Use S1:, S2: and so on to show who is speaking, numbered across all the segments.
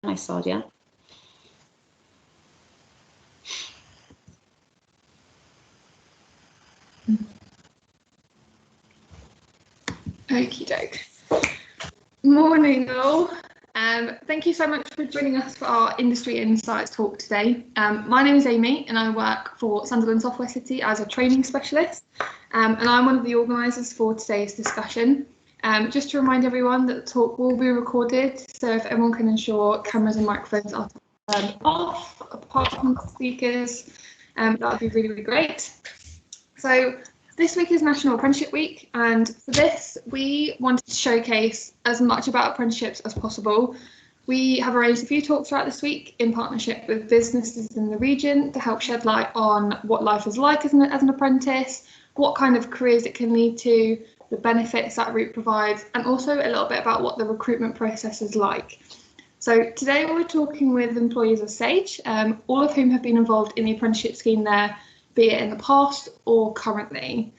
S1: Hi, Sadia.
S2: Okie doke. Morning all. Thank you so much for joining us for our Industry Insights talk today. My name is Amy and I work for Sunderland Software City as a training specialist, and I'm one of the organisers for today's discussion. Just to remind everyone that the talk will be recorded, so if everyone can ensure cameras and microphones are turned off apart from the speakers, that would be really, really great. So this week is National Apprenticeship Week, and for this we wanted to showcase as much about apprenticeships as possible. We have arranged a few talks throughout this week in partnership with businesses in the region to help shed light on what life is like as an apprentice, what kind of careers it can lead to, the benefits that route provides, and also a little bit about what the recruitment process is like. So today we're talking with employees of Sage, all of whom have been involved in the apprenticeship scheme there, be it in the past or currently.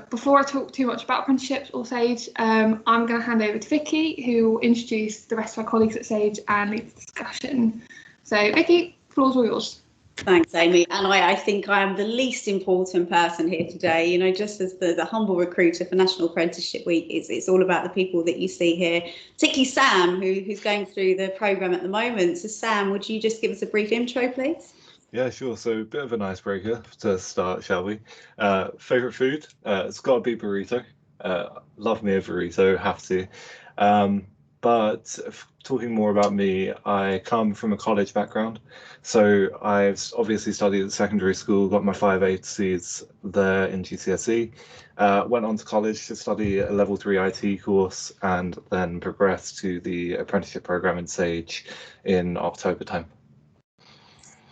S2: Before I talk too much about apprenticeships or Sage, I'm going to hand over to Vicki, who will introduce the rest of our colleagues at Sage and lead the discussion. So Vicki, the floor's all yours.
S1: Thanks, Amy. And I think I am the least important person here today. You know, just as the humble recruiter for National Apprenticeship Week, it's all about the people that you see here, particularly Sam, who's going through the programme at the moment. So Sam, would you just give us a brief intro, please?
S3: Yeah, sure. So a bit of an icebreaker to start, shall we? Favorite food? It's got to be burrito. Love me a burrito, have to. But talking more about me, I come from a college background. So I've obviously studied at secondary school, got my 5/8 there in GCSE, went on to college to study a level 3 IT course, and then progressed to the apprenticeship program in Sage in October time.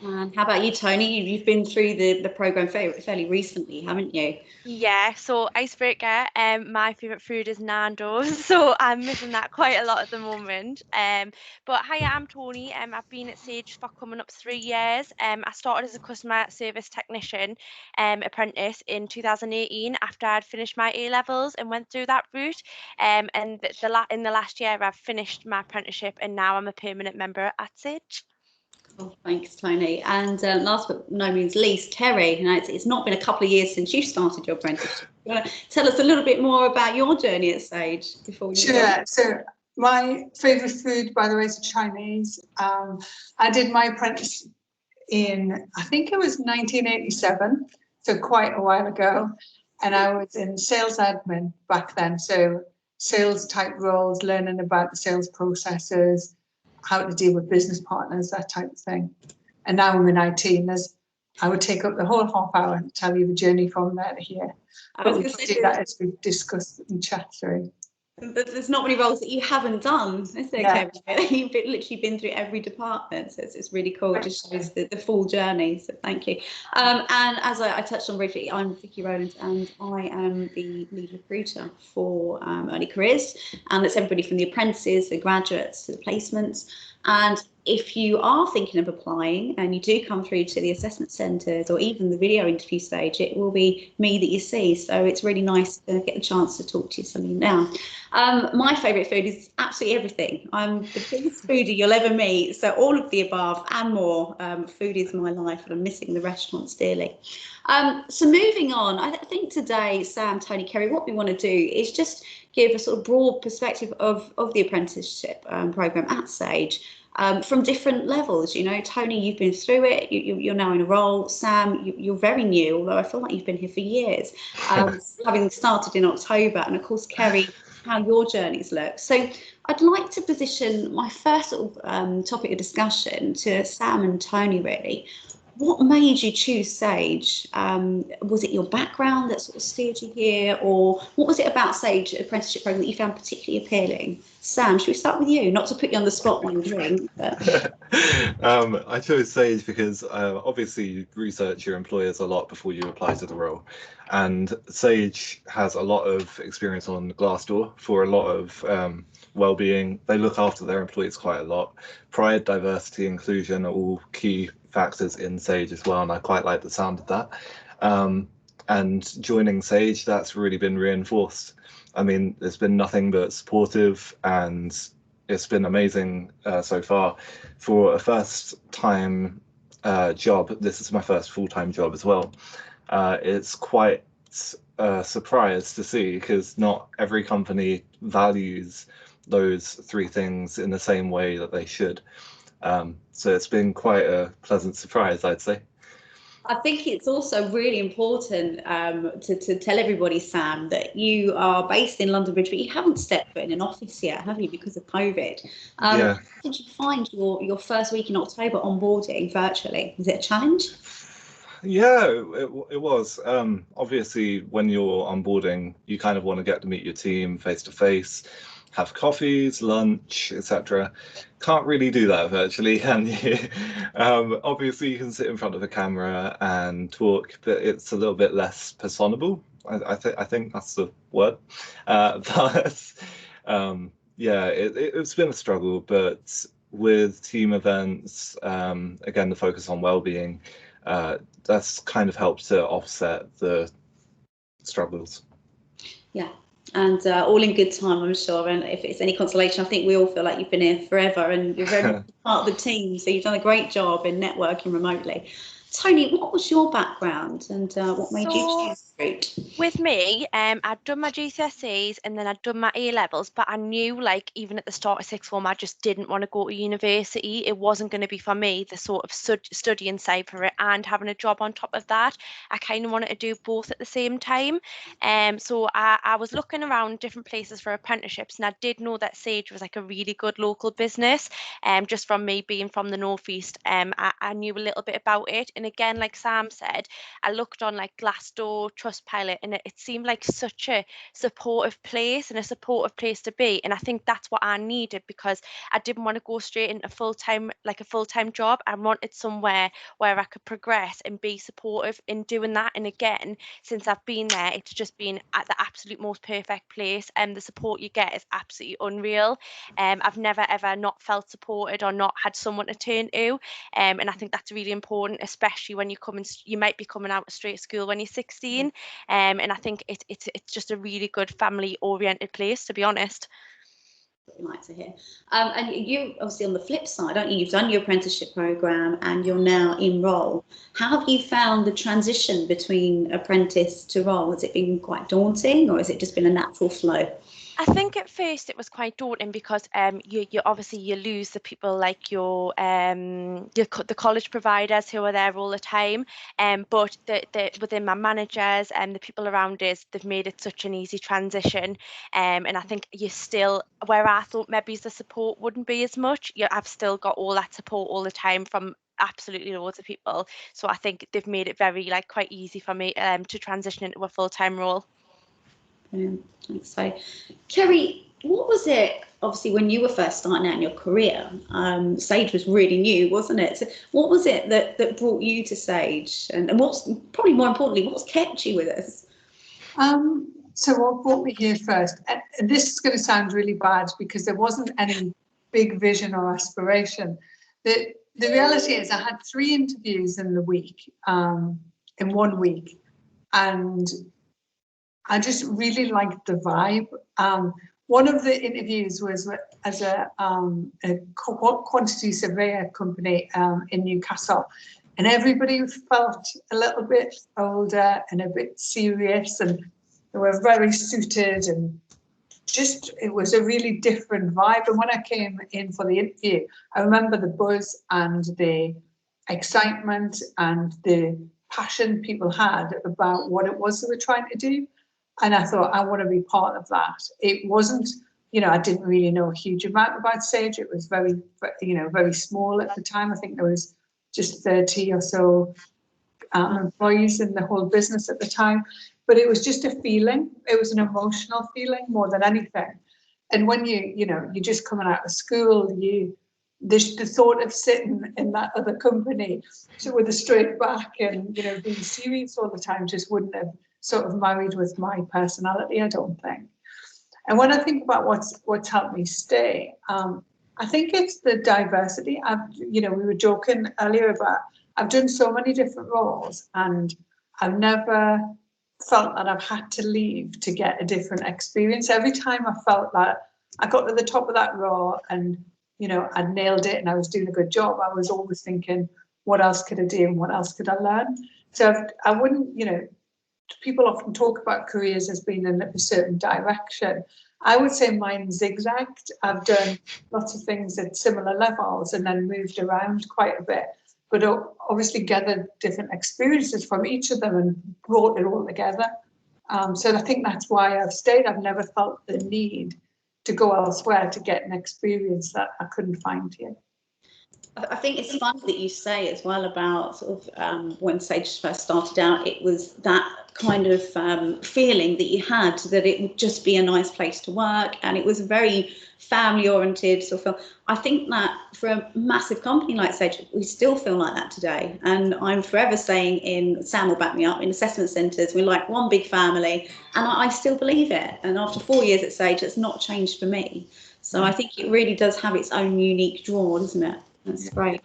S1: And how about you, Tony? You've been through the programme fairly recently, haven't you?
S4: Yeah, so icebreaker, my favourite food is Nando's, so I'm missing that quite a lot at the moment. But hi, I'm Tony. I've been at Sage for coming up 3 years. I started as a customer service technician apprentice in 2018 after I'd finished my A-levels and went through that route. And in the last year, I've finished my apprenticeship and now I'm a permanent member at Sage.
S1: Oh, thanks, Tony. And last but no means least, Terry. You know, it's not been a couple of years since you started your apprenticeship. You want to tell us a little bit more about your journey at Sage before we
S5: Sure. So my favourite food, by the way, is Chinese. I did my apprenticeship in, I think it was 1987, so quite a while ago. And I was in sales admin back then. So sales type roles, learning about the sales processes, how to deal with business partners, that type of thing. And now I'm in IT, and I would take up the whole half hour and tell you the journry from there to here. But we can do that as we discuss and chat through.
S1: But there's not many roles that you haven't done, is there, Kevin? You've literally been through every department, so it's really cool. It just shows the full journey, so thank you. And as I touched on briefly, I'm Vicki Rollins, and I am the lead recruiter for early careers, and that's everybody from the apprentices, the graduates, to the placements. And if you are thinking of applying and you do come through to the assessment centres or even the video interview stage, it will be me that you see. So it's really nice to get the chance to talk to you something now. My favourite food is absolutely everything. I'm the biggest foodie you'll ever meet. So all of the above and more. Food is my life, and I'm missing the restaurants dearly. So moving on, I think today, Sam, Tony, Kerry, what we want to do is just give a sort of broad perspective of the apprenticeship programme at Sage. From different levels. You know, Tony, you've been through it, you're now in a role. Sam, you're very new, although I feel like you've been here for years, having started in October. And of course, Kerry, how your journeys look. So I'd like to position my first sort of topic of discussion to Sam and Tony, really. What made you choose Sage? Was it your background that sort of steered you here, or what was it about Sage apprenticeship program that you found particularly appealing? Sam, should we start with you? Not to put you on the spot when you drink, but
S3: I chose Sage because obviously you research your employers a lot before you apply to the role, and Sage has a lot of experience on Glassdoor for a lot of well-being. They look after their employees quite a lot. Pride, diversity, inclusion are all key factors in Sage as well, and I quite like the sound of that. And joining Sage, that's really been reinforced. I mean, there's been nothing but supportive and it's been amazing so far. For a first time job, this is my first full-time job as well. It's quite a surprise to see, because not every company values those three things in the same way that they should. So it's been quite a pleasant surprise, I'd say.
S1: I think it's also really important to tell everybody, Sam, that you are based in London Bridge, but you haven't stepped foot in an office yet, have you, because of COVID?
S3: Yeah.
S1: How did you find your first week in October onboarding virtually? Was it a challenge?
S3: Yeah, it was. Obviously, when you're onboarding, you kind of want to get to meet your team face to face, have coffees, lunch, etc. Can't really do that virtually, can you? Obviously, you can sit in front of a camera and talk, but it's a little bit less personable. I think that's the word. But yeah, it's been a struggle. But with team events, again, the focus on well-being, that's kind of helped to offset the struggles.
S1: Yeah, and all in good time, I'm sure. And if it's any consolation, I think we all feel like you've been here forever and you're very much part of the team. So you've done a great job in networking remotely. Tony, what was your background and what made you choose the route?
S4: With me, I'd done my GCSEs and then I'd done my A-levels, but I knew, like, even at the start of sixth form, I just didn't want to go to university. It wasn't going to be for me, the sort of studying side for it and having a job on top of that. I kind of wanted to do both at the same time. So I was looking around different places for apprenticeships, and I did know that Sage was like a really good local business. Just from me being from the Northeast, I knew a little bit about it. And again, like Sam said, I looked on like Glassdoor, Trustpilot, and it seemed like such a supportive place and a supportive place to be. And I think that's what I needed, because I didn't want to go straight into a full-time job. I wanted somewhere where I could progress and be supportive in doing that. And again, since I've been there, it's just been at the absolute most perfect place, and the support you get is absolutely unreal. I've never ever not felt supported or not had someone to turn to. And I think that's really important, especially when you might be coming out of straight school when you're 16. And I think it's just a really good family oriented place, to be honest.
S1: Like to hear. And you obviously on the flip side, aren't you? You've done your apprenticeship program and you're now in role. How have you found the transition between apprentice to role? Has it been quite daunting, or has it just been a natural flow?
S4: I think at first it was quite daunting, because you obviously you lose the people like the college providers who are there all the time, but the within my managers and the people around us, they've made it such an easy transition, and I think you still, where I thought maybe the support wouldn't be as much, I've still got all that support all the time from absolutely loads of people. So I think they've made it very quite easy for me to transition into a full-time role.
S1: Thanks. So, Kerry, what was it, obviously, when you were first starting out in your career? Sage was really new, wasn't it? So what was it that brought you to Sage? And what's, probably more importantly, what's kept you with us?
S5: So what brought me here first, and this is going to sound really bad because there wasn't any big vision or aspiration. The reality is I had 3 interviews in the week, in 1 week, and I just really liked the vibe. One of the interviews was as a quantity surveyor company in Newcastle, and everybody felt a little bit older and a bit serious, and they were very suited, and just it was a really different vibe. And when I came in for the interview, I remember the buzz and the excitement and the passion people had about what it was they were trying to do. And I thought, I want to be part of that. It wasn't, I didn't really know a huge amount about Sage. It was very, very small at the time. I think there was just 30 or so employees in the whole business at the time. But it was just a feeling. It was an emotional feeling more than anything. And when you're just coming out of school, the thought of sitting in that other company with a straight back and, being serious all the time just wouldn't have sort of married with my personality, I don't think. And when I think about what's helped me stay, I think it's the diversity. We were joking earlier about I've done so many different roles, and I've never felt that I've had to leave to get a different experience. Every time I felt that I got to the top of that role and, you know, I nailed it and I was doing a good job, I was always thinking, what else could I do and what else could I learn? So I wouldn't, you know, people often talk about careers as being in a certain direction. I would say mine zigzagged. I've done lots of things at similar levels and then moved around quite a bit, but obviously gathered different experiences from each of them and brought it all together. So I think that's why I've stayed. I've never felt the need to go elsewhere to get an experience that I couldn't find here.
S1: I think it's funny that you say as well about sort of when Sage first started out, it was that kind of feeling that you had that it would just be a nice place to work, and it was very family oriented sort of feel. I think that for a massive company like Sage, we still feel like that today, and I'm forever saying, Sam will back me up, in assessment centres we're like one big family, and I still believe it, and after 4 years at Sage it's not changed for me. So I think it really does have its own unique draw, doesn't it? That's great.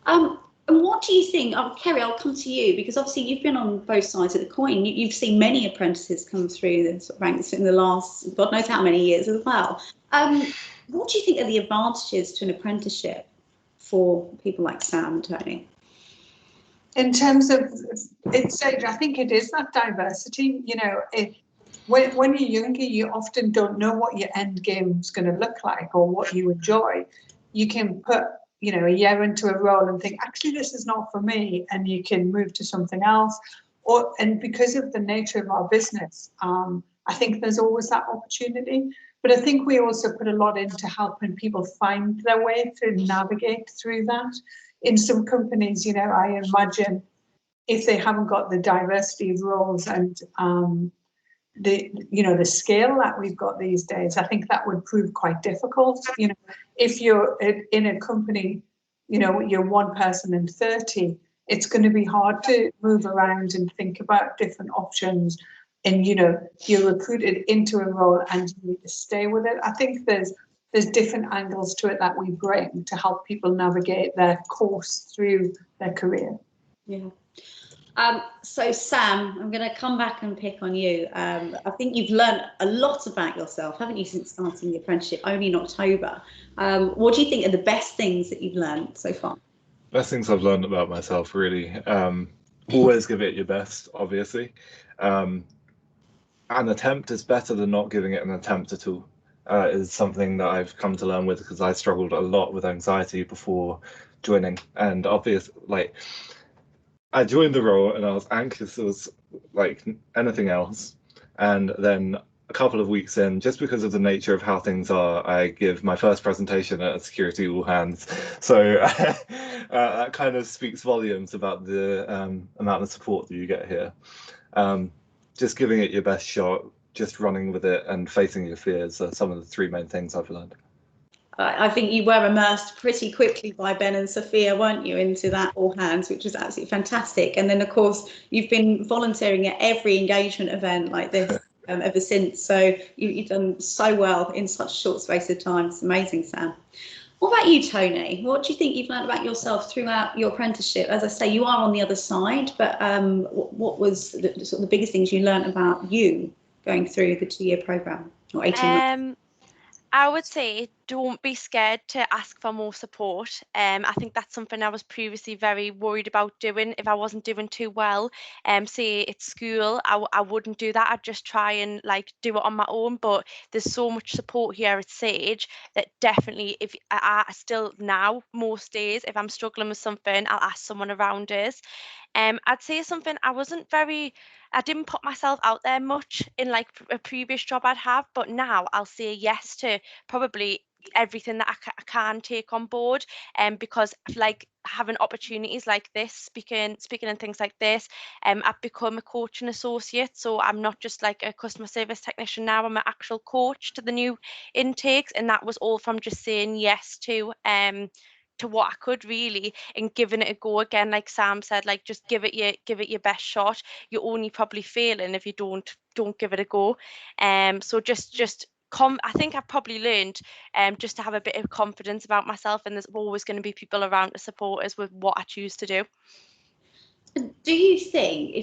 S1: And what do you think, Kerry, I'll come to you, because obviously you've been on both sides of the coin. You've seen many apprentices come through the sort of ranks in the last, God knows how many years as well. What do you think are the advantages to an apprenticeship for people like Sam and Tony?
S5: In terms of, it's, I think it is that diversity, you know, when you're younger, you often don't know what your end game is going to look like or what you enjoy. You can put, you know, a year into a role and think, actually, this is not for me, and you can move to something else. And because of the nature of our business, I think there's always that opportunity. But I think we also put a lot into helping people find their way to navigate through that. In some companies, you know, I imagine if they haven't got the diversity of roles and the scale that we've got these days, I think that would prove quite difficult. You know, if you're in a company, you know, you're one person in 30, it's going to be hard to move around and think about different options. And, you know, you're recruited into a role and you need to stay with it. I think there's different angles to it that we bring to help people navigate their course through their career.
S1: Yeah. So Sam, I'm going to come back and pick on you. I think you've learned a lot about yourself, haven't you, since starting the apprenticeship only in October? What do you think are the best things that you've learned so far?
S3: Best things I've learned about myself, really. Always give it your best, obviously. An attempt is better than not giving it an attempt at all. Is something that I've come to learn with, because I struggled a lot with anxiety before joining, and I joined the role and I was anxious as like anything else, and then a couple of weeks in, just because of the nature of how things are, I give my first presentation at a security all hands. So that kind of speaks volumes about the amount of support that you get here. Just giving it your best shot, just running with it and facing your fears are some of the three main things I've learned.
S1: I think you were immersed pretty quickly by Ben and Sophia, weren't you, into that all hands, which was absolutely fantastic. And then, of course, you've been volunteering at every engagement event like this ever since. So you've done so well in such a short space of time. It's amazing, Sam. What about you, Tony? What do you think you've learned about yourself throughout your apprenticeship? As I say, you are on the other side, but what was sort of the biggest things you learned about you going through the 2-year programme or 18 months?
S4: I would say don't be scared to ask for more support. I think that's something I was previously very worried about doing. If I wasn't doing too well, say at school, I wouldn't do that. I'd just try and like do it on my own. But there's so much support here at Sage that definitely, if I still now most days, if I'm struggling with something, I'll ask someone around us. I'd say something I didn't put myself out there much in like a previous job I'd have, but now I'll say yes to probably everything that I can take on board, because like having opportunities like this, speaking and things like this, I've become a coaching associate, so I'm not just like a customer service technician now, I'm an actual coach to the new intakes, and that was all from just saying yes to what I could really, and giving it a go again. Like Sam said, like just give it your best shot. You're only probably failing if you don't give it a go. So I think I've probably learned just to have a bit of confidence about myself, and there's always going to be people around to support us with what I choose to do.
S1: Do you think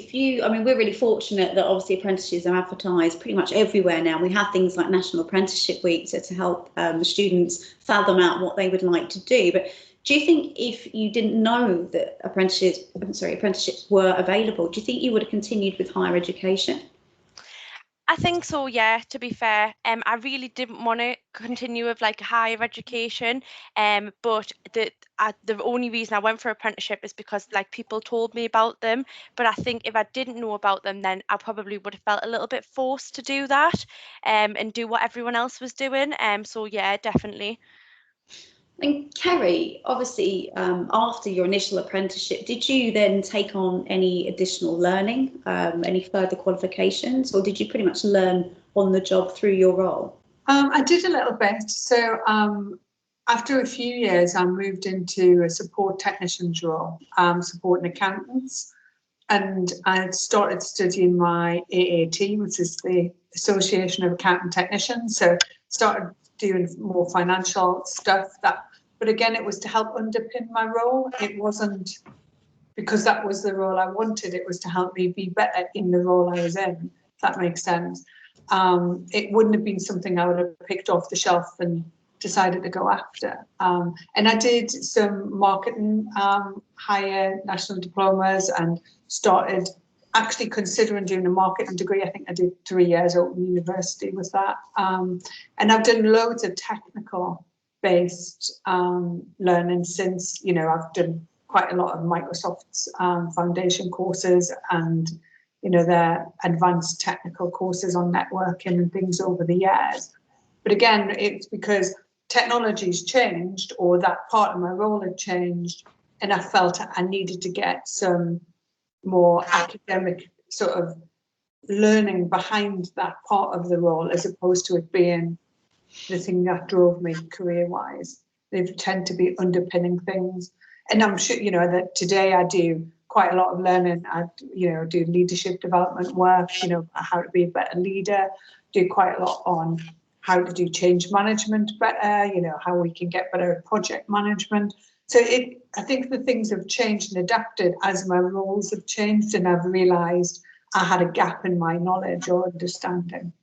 S1: I mean, we're really fortunate that obviously apprentices are advertised pretty much everywhere now. We have things like National Apprenticeship Week to help students fathom out what they would like to do. But do you think if you didn't know that apprenticeships were available, do you think you would have continued with higher education?
S4: I think so, yeah, to be fair. I really didn't want to continue with like higher education. But the only reason I went for apprenticeship is because like people told me about them. But I think if I didn't know about them, then I probably would have felt a little bit forced to do that, and do what everyone else was doing. So yeah, definitely.
S1: And Kerry, obviously, after your initial apprenticeship, did you then take on any additional learning, any further qualifications, or did you pretty much learn on the job through your role?
S5: I did a little bit. So after a few years, I moved into a support technician's role, supporting accountants. And I started studying my AAT, which is the Association of Accountant Technicians. So started doing more financial stuff. But again, it was to help underpin my role. It wasn't because that was the role I wanted. It was to help me be better in the role I was in, if that makes sense. It wouldn't have been something I would have picked off the shelf and decided to go after. And I did some marketing, higher national diplomas, and started actually considering doing a marketing degree. I think I did 3 years at Open University with that. And I've done loads of technical based learning since. I've done quite a lot of Microsoft's foundation courses and their advanced technical courses on networking and things over the years. But again, it's because technology's changed, or that part of my role had changed, and I felt I needed to get some more academic sort of learning behind that part of the role, as opposed to it being the thing that drove me career-wise. They tend to be underpinning things. And I'm sure, that today I do quite a lot of learning. I, do leadership development work, how to be a better leader, do quite a lot on how to do change management better, how we can get better at project management. So I think the things have changed and adapted as my roles have changed, and I've realised I had a gap in my knowledge or understanding.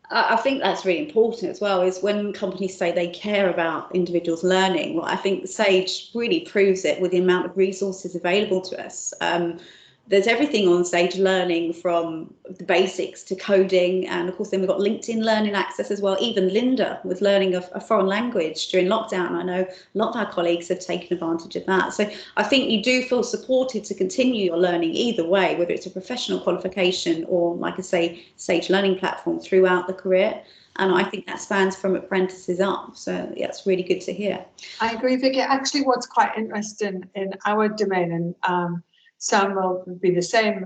S1: I think that's really important as well, is when companies say they care about individuals learning. Well, I think Sage really proves it with the amount of resources available to us. There's everything on Sage Learning, from the basics to coding, and of course then we've got LinkedIn Learning access as well. Even Linda with learning of a foreign language during lockdown. I know a lot of our colleagues have taken advantage of that. So I think you do feel supported to continue your learning either way, whether it's a professional qualification or, like I say, Sage Learning platform throughout the career. And I think that spans from apprentices up. So yeah, it's really good to hear.
S5: I agree, Vicki. Actually, what's quite interesting in our domain, and Sam will be the same,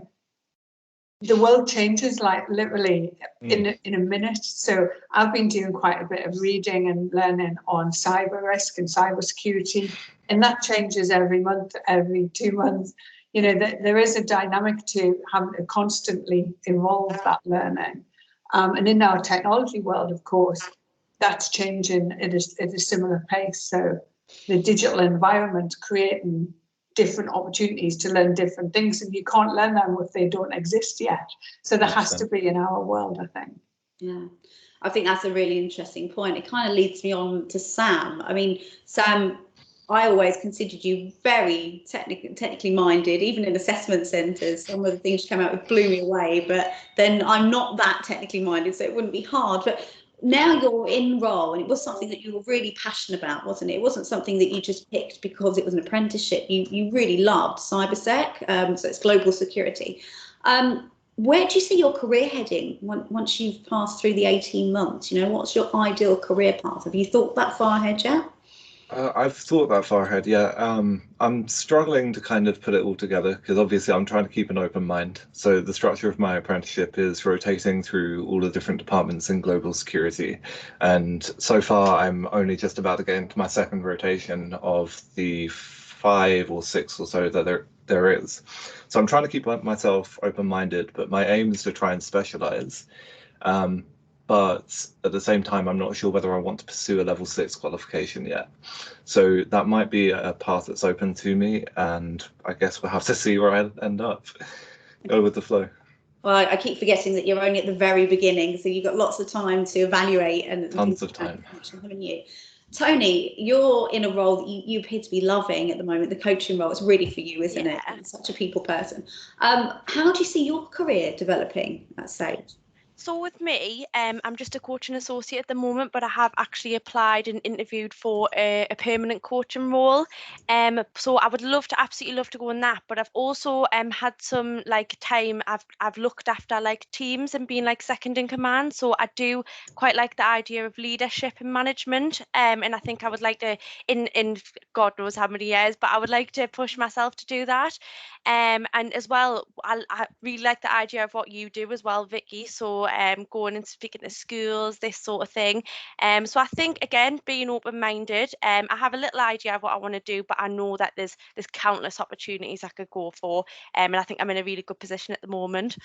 S5: the world changes like literally in a minute. So I've been doing quite a bit of reading and learning on cyber risk and cyber security, and that changes every month, every 2 months. There is a dynamic to having to constantly evolve that learning. And in our technology world, of course, that's changing at a similar pace. So the digital environment creating different opportunities to learn different things, and you can't learn them if they don't exist yet. So there has to be in our world, I think.
S1: Yeah, I think that's a really interesting point. It kind of leads me on to Sam. I mean, Sam, I always considered you very technically minded, even in assessment centres. Some of the things you came out with blew me away, but then I'm not that technically minded, so it wouldn't be hard. But now you're in role, and it was something that you were really passionate about, wasn't it? It wasn't something that you just picked because it was an apprenticeship. You really loved cybersec, so it's global security. Where do you see your career heading once you've passed through the 18 months? What's your ideal career path? Have you thought that far ahead yet?
S3: I've thought that far ahead, yeah. I'm struggling to kind of put it all together, because obviously I'm trying to keep an open mind. So the structure of my apprenticeship is rotating through all the different departments in global security. And so far, I'm only just about to get into my second rotation of the 5 or 6 or so that there is. So I'm trying to keep myself open-minded, but my aim is to try and specialize. but at the same time, I'm not sure whether I want to pursue a level 6 qualification yet. So that might be a path that's open to me, and I guess we'll have to see where I end up. Go with the flow.
S1: Well, I keep forgetting that you're only at the very beginning, so you've got lots of time to evaluate and
S3: Tons of time.
S1: Haven't you? Tony, you're in a role that you appear to be loving at the moment. The coaching role is really for you, isn't it? You're such a people person. How do you see your career developing at Sage?
S4: So with me, I'm just a coaching associate at the moment, but I have actually applied and interviewed for a permanent coaching role. So I would absolutely love to go in that. But I've also had some time. I've looked after teams and been second in command. So I do quite like the idea of leadership and management. And I think I would like to, in God knows how many years, but I would like to push myself to do that. And as well, I really like the idea of what you do as well, Vicki. So going and speaking to schools, this sort of thing. So I think, again, being open-minded, I have a little idea of what I want to do, but I know that there's countless opportunities I could go for. And I think I'm in a really good position at the moment.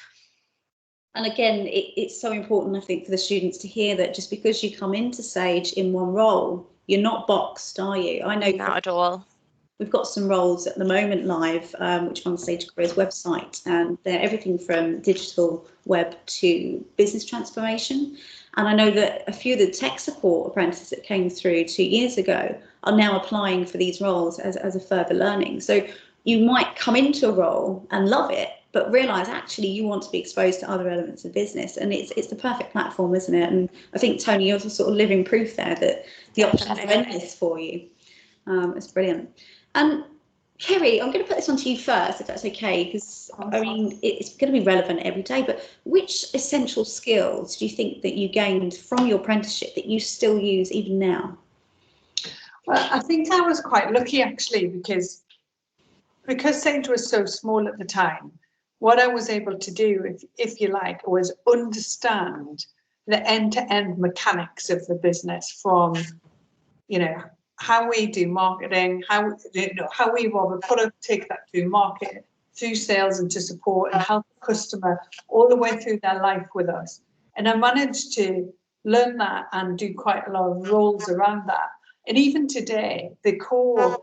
S1: And again, it's so important, I think, for the students to hear that just because you come into Sage in one role, you're not boxed, are you? I know
S4: not at all.
S1: We've got some roles at the moment live, which are on the Sage Careers website, and they're everything from digital web to business transformation. And I know that a few of the tech support apprentices that came through 2 years ago are now applying for these roles as a further learning. So you might come into a role and love it, but realise actually you want to be exposed to other elements of business, and it's the perfect platform, isn't it? And I think, Tony, you're sort of living proof there that the options are endless for you. It's brilliant. And Kerry, I'm going to put this onto you first, if that's okay, because I mean it's going to be relevant every day. But which essential skills do you think that you gained from your apprenticeship that you still use even now?
S5: Well, I think I was quite lucky actually, because Sage was so small at the time. What I was able to do, if you like, was understand the end-to-end mechanics of the business, from how we do marketing, how we evolve a product, take that through market, through sales, and to support and help the customer all the way through their life with us. And I managed to learn that and do quite a lot of roles around that. And even today, the core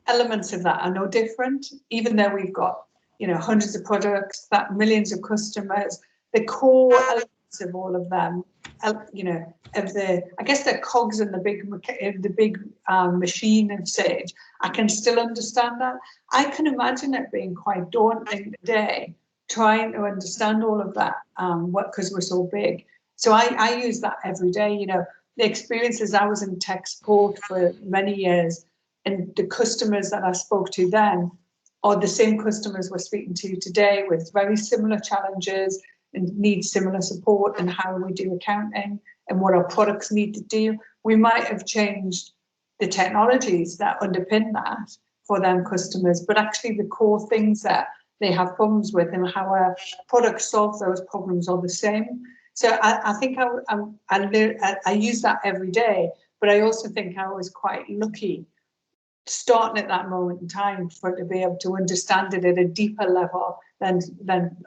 S5: elements of that are no different, even though we've got hundreds of products, that millions of customers. The core elements of all of them, I guess they're cogs in the big machine of Sage. I can still understand that. I can imagine it being quite daunting today, trying to understand all of that, because we're so big. So I use that every day. The experiences, I was in tech support for many years, and the customers that I spoke to then are the same customers we're speaking to today, with very similar challenges and need similar support, and how we do accounting and what our products need to do. We might have changed the technologies that underpin that for them customers, but actually the core things that they have problems with and how our products solve those problems are the same. So I think I use that every day, but I also think I was quite lucky starting at that moment in time to be able to understand it at a deeper level than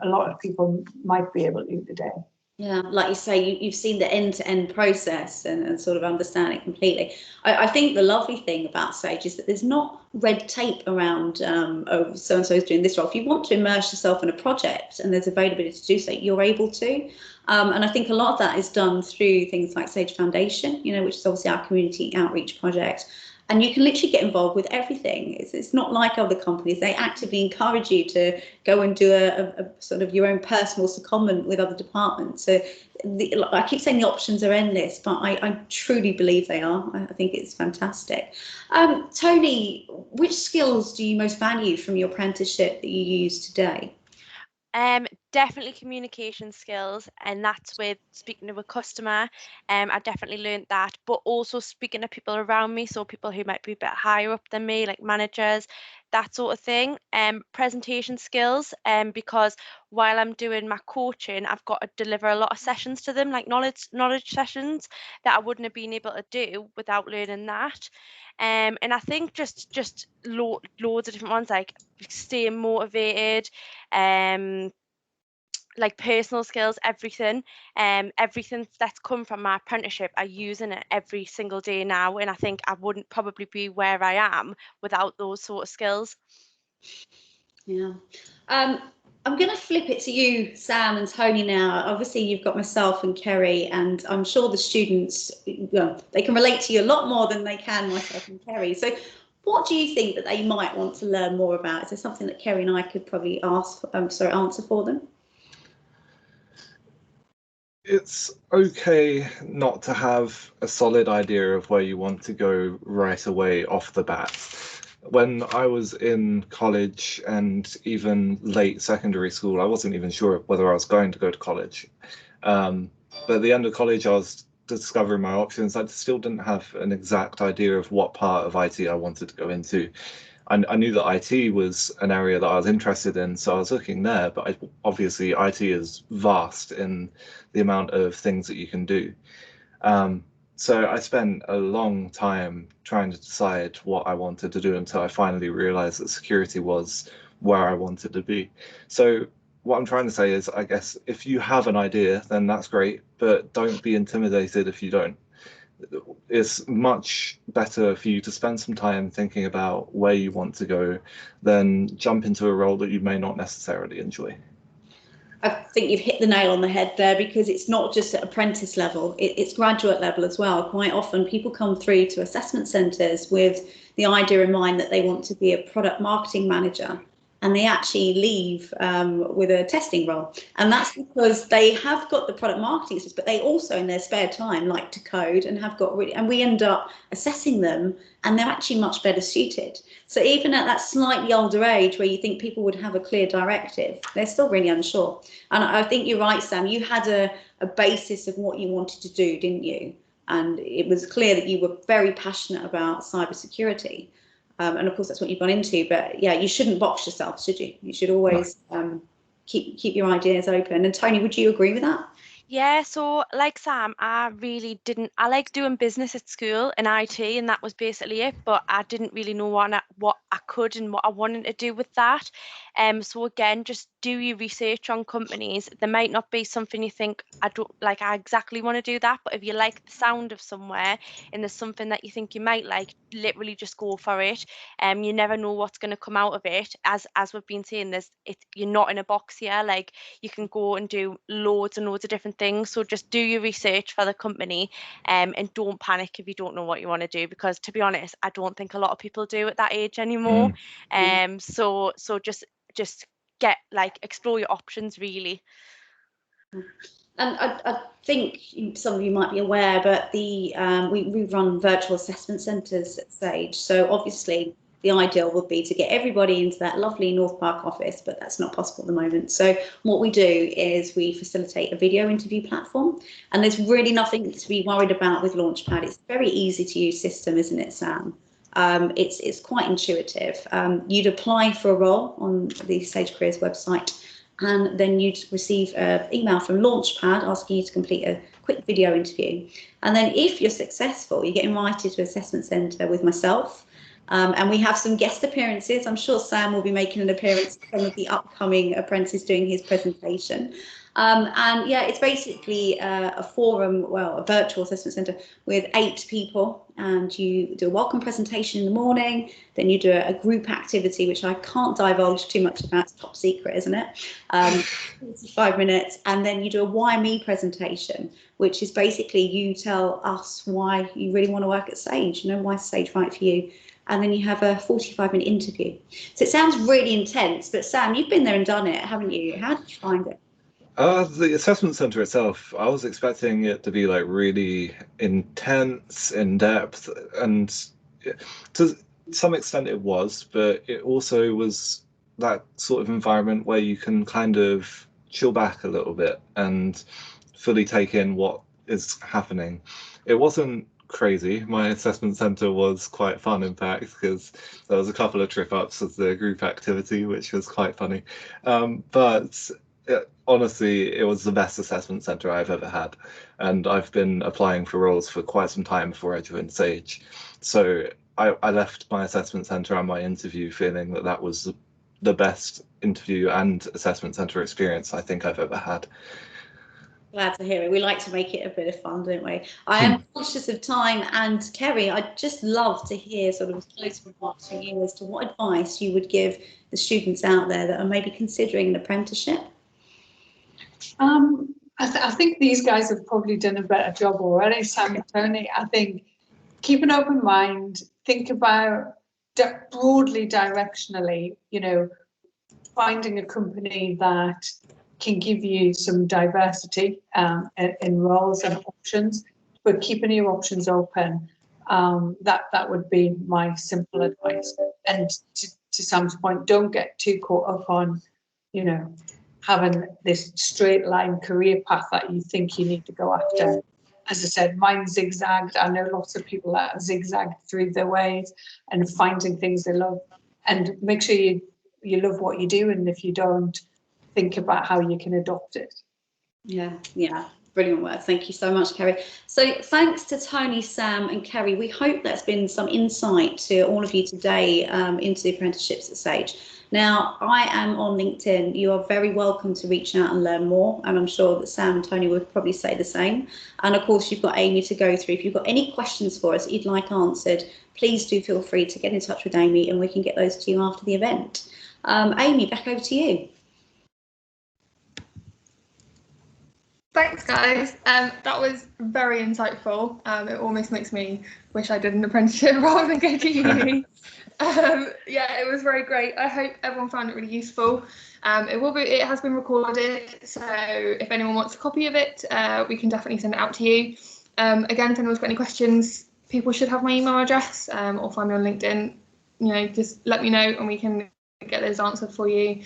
S5: a lot of people might be able to today.
S1: Yeah, like you say, you've seen the end-to-end process and sort of understand it completely. I think the lovely thing about Sage is that there's not red tape around, oh, so-and-so is doing this role. If you want to immerse yourself in a project and there's availability to do so, you're able to. And I think a lot of that is done through things like Sage Foundation, which is obviously our community outreach project. And you can literally get involved with everything. It's not like other companies. They actively encourage you to go and do a sort of your own personal secondment with other departments. So I keep saying the options are endless, but I truly believe they are. I think it's fantastic. Tony, which skills do you most value from your apprenticeship that you use today?
S4: Definitely communication skills, and that's with speaking to a customer. I definitely learned that, but also speaking to people around me, so people who might be a bit higher up than me, like managers, that sort of thing. Presentation skills, because while I'm doing my coaching, I've got to deliver a lot of sessions to them, like knowledge sessions that I wouldn't have been able to do without learning that. And I think just loads of different ones, like staying motivated, like personal skills, everything. Everything that's come from my apprenticeship, I using it every single day now, and I think I wouldn't probably be where I am without those sort of skills.
S1: Yeah. I'm going to flip it to you, Sam and Tony now. Obviously, you've got myself and Kerry, and I'm sure the students, well, they can relate to you a lot more than they can myself and Kerry. So what do you think that they might want to learn more about? Is there something that Kerry and I could probably answer for them?
S3: It's okay not to have a solid idea of where you want to go right away off the bat. When I was in college and even late secondary school, I wasn't even sure whether I was going to go to college. But at the end of college, I was discovering my options. I still didn't have an exact idea of what part of IT I wanted to go into. I knew that IT was an area that I was interested in, so I was looking there, but obviously IT is vast in the amount of things that you can do. So I spent a long time trying to decide what I wanted to do until I finally realized that security was where I wanted to be. So what I'm trying to say is, I guess, if you have an idea, then that's great, but don't be intimidated if you don't. It's much better for you to spend some time thinking about where you want to go than jump into a role that you may not necessarily enjoy.
S1: I think you've hit the nail on the head there, because it's not just at apprentice level, it's graduate level as well. Quite often people come through to assessment centres with the idea in mind that they want to be a product marketing manager, and they actually leave with a testing role. And that's because they have got the product marketing skills, but they also in their spare time like to code and have got and we end up assessing them and they're actually much better suited. So even at that slightly older age where you think people would have a clear directive, they're still really unsure. And I think you're right, Sam, you had a basis of what you wanted to do, didn't you? And it was clear that you were very passionate about cybersecurity. And of course, that's what you've gone into. But yeah, you shouldn't box yourself, should you? You should always keep your ideas open. And Tony, would you agree with that?
S4: Yeah, so like Sam, I really didn't. I like doing business at school in IT, and that was basically it. But I didn't really know what I could and what I wanted to do with that. So again, just do your research on companies. There might not be something you think I don't like. I exactly want to do that, but if you like the sound of somewhere and there's something that you think you might like, literally just go for it. You never know what's going to come out of it. As we've been saying, you're not in a box here. Like, you can go and do loads and loads of different things. So just do your research for the company, and don't panic if you don't know what you want to do, because to be honest, I don't think a lot of people do at that age anymore. So just get explore your options, really.
S1: And I think some of you might be aware, but we run virtual assessment centres at Sage. So obviously the ideal would be to get everybody into that lovely North Park office, but that's not possible at the moment. So what we do is we facilitate a video interview platform, and there's really nothing to be worried about with Launchpad. It's a very easy to use system, isn't it, Sam? It's quite intuitive. You'd apply for a role on the Sage Careers website, and then you'd receive an email from Launchpad asking you to complete a quick video interview. And then if you're successful, you get invited to an assessment centre with myself. And we have some guest appearances. I'm sure Sam will be making an appearance at some of the upcoming apprentices doing his presentation. And yeah, it's basically a forum, well, a virtual assessment centre with 8 people, and you do a welcome presentation in the morning, then you do a group activity, which I can't divulge too much about, it's top secret, isn't it? 45 minutes, and then you do a why me presentation, which is basically you tell us why you really want to work at Sage, why Sage right for you. And then you have a 45-minute interview. So it sounds really intense, but Sam, you've been there and done it, haven't you? How did you find it?
S3: The assessment center itself, I was expecting it to be really intense, in depth, and to some extent it was, but it also was that sort of environment where you can kind of chill back a little bit and fully take in what is happening. It wasn't crazy. My assessment center was quite fun, in fact, because there was a couple of trip ups as the group activity, which was quite funny. But honestly, it was the best assessment center I've ever had, and I've been applying for roles for quite some time before I joined Sage. So I left my assessment center and my interview feeling that was the best interview and assessment centre experience I think I've ever had.
S1: Glad to hear it. We like to make it a bit of fun, don't we? I am conscious of time, and Kerry, I'd just love to hear sort of close remarks from you as to what advice you would give the students out there that are maybe considering an apprenticeship.
S5: I think these guys have probably done a better job already, Sam and Tony. I think keep an open mind, think about broadly, directionally, you know, finding a company that can give you some diversity in roles and options, but keeping your options open. That would be my simple advice. And to Sam's point, don't get too caught up on, you know, having this straight line career path that you think you need to go after. As I said, mine zigzagged. I know lots of people that zigzagged through their ways and finding things they love. And make sure you love what you do, and if you don't, think about how you can adopt it. Yeah,
S1: brilliant work. Thank you so much, Kerry. So thanks to Tony, Sam and Kerry. We hope that's been some insight to all of you today into the apprenticeships at Sage. Now, I am on LinkedIn. You are very welcome to reach out and learn more, and I'm sure that Sam and Tony would probably say the same. And of course, you've got Amy to go through. If you've got any questions for us that you'd like answered, please do feel free to get in touch with Amy, and we can get those to you after the event. Amy, back over to you.
S2: Thanks, guys. That was very insightful. It almost makes me wish I did an apprenticeship rather than go to uni. Yeah, it was very great. I hope everyone found it really useful. It has been recorded, so if anyone wants a copy of it, we can definitely send it out to you. Again, if anyone's got any questions, people should have my email address or find me on LinkedIn. You know, just let me know and we can get those answered for you.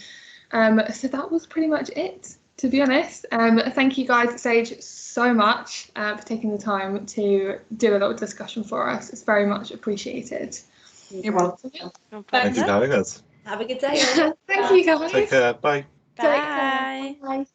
S2: So that was pretty much it, to be honest. Thank you guys at Sage so much for taking the time to do a little discussion for us. It's very much appreciated.
S5: You're welcome.
S4: No
S3: Thank you for having us.
S1: Have a good day.
S2: Thank you, guys.
S3: Take care. Bye.
S4: Bye.
S2: Bye.